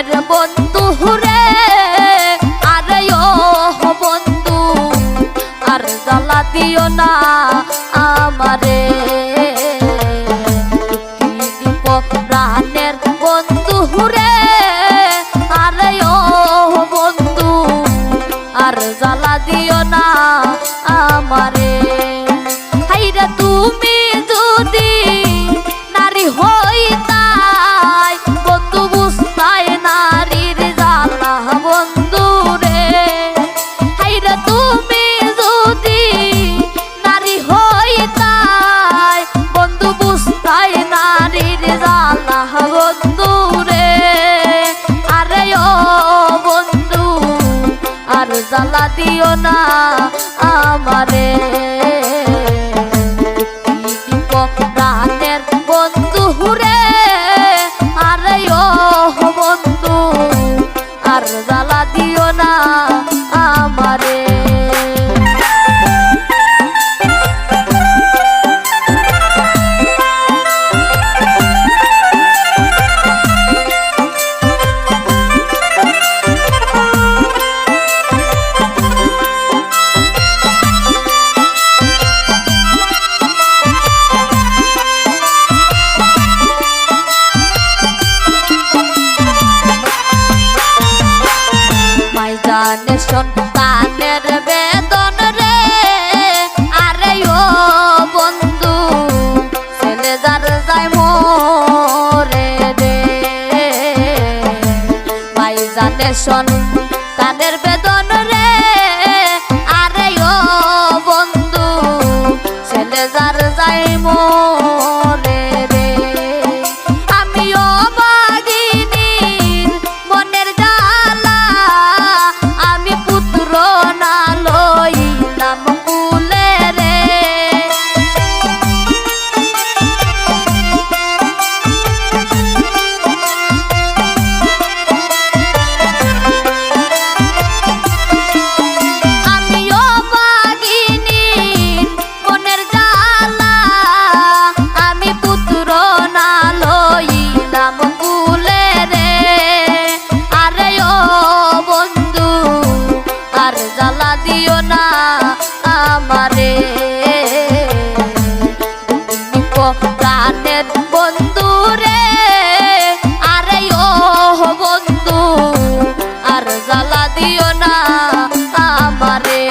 প্রাণের বন্ধু রে, আরে ও বন্ধু আর জ্বালা দিও না আমারে। প্রাণের বন্ধু রে, আরে ও বন্ধু আর জ্বালা দিও না আমারে। হাইরে তুমি যদি নারী হইতাই, বন্ধু বুঝতাই নারীর জ্বালা বন্ধু রে। হাইরে তুমি যদি নারী হইতাই, বন্ধু বুঝতাই নারীর জ্বালা বন্ধু রে। আরে ও বন্ধু আর জ্বালা দিও না আমারে। প্রাণের বন্ধু রে, আরে ও বন্ধু আর জ্বালা দিও না আমারে। জানে সন্তানের বেদন রে, আরে ও বন্ধু ছেলে যার যায় মোরে রে। মাই জানে সন্তানের বেদন রে, আরে ও বন্ধু ছেলে যার যায় মোরে রে। আমিও বাগিনীর মনের জ্বালা, আমি পুত্র না লইলাম কুলে রে। আমিও বাগিনীর মনের জ্বালা, আমি পুত্র না লইলাম কুলে রে। আরে ও বন্ধু আর জ্বালা দিও না আমারে। প্রাণের বন্ধু রে, আরে ও বন্ধু আর জ্বালা দিও না আমারে।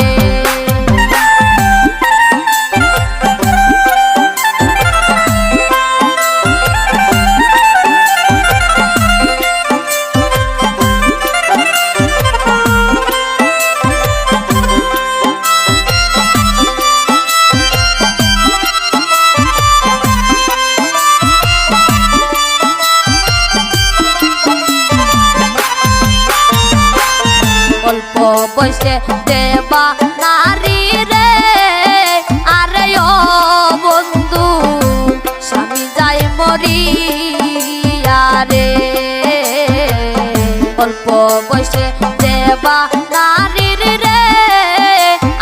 অল্প বয়সে দেবা নারী রে, আরে ও বন্ধু স্বামী যায় মরিয়া রে। অল্প বয়সে দেবা নারীর রে,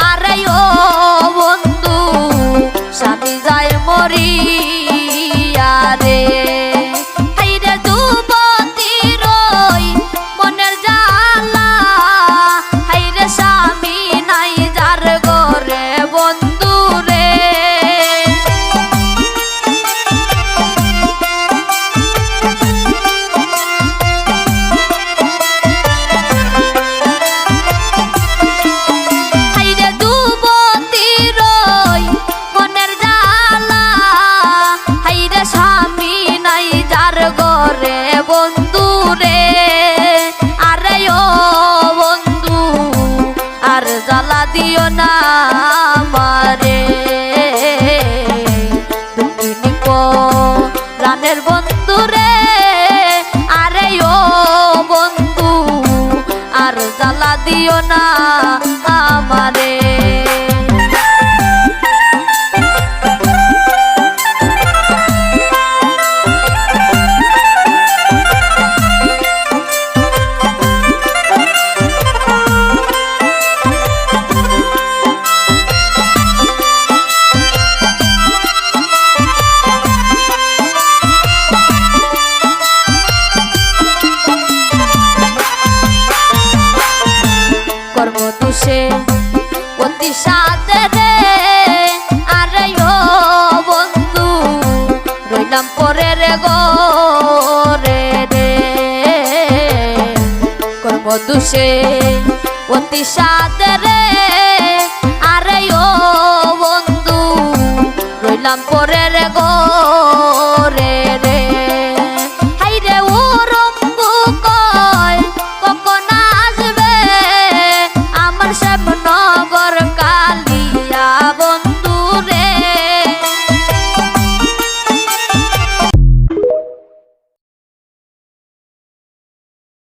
আরে ও বন্ধু স্বামী যায় মরিয়া রে। হাইরে যুবতীর ওই মনের জ্বালা, হাইরে স্বামী নাই যার ঘরে বন্ধু রে। হাইরে যুবতীর ওই মনের জ্বালা, হাইরে স্বামী নাই যার ঘরে বন্ধু রে। আরে ও বন্ধু আর জ্বালা দিও না আমারে। তুমি প্রাণের বন্ধু রে, আরে ও বন্ধু আর জ্বালা দিও না আমারে। রইলাম পরে রে গো রে রে কর্ম দুষে অতি সাদে রে আরে ও বন্ধু রইলাম পরে রে গো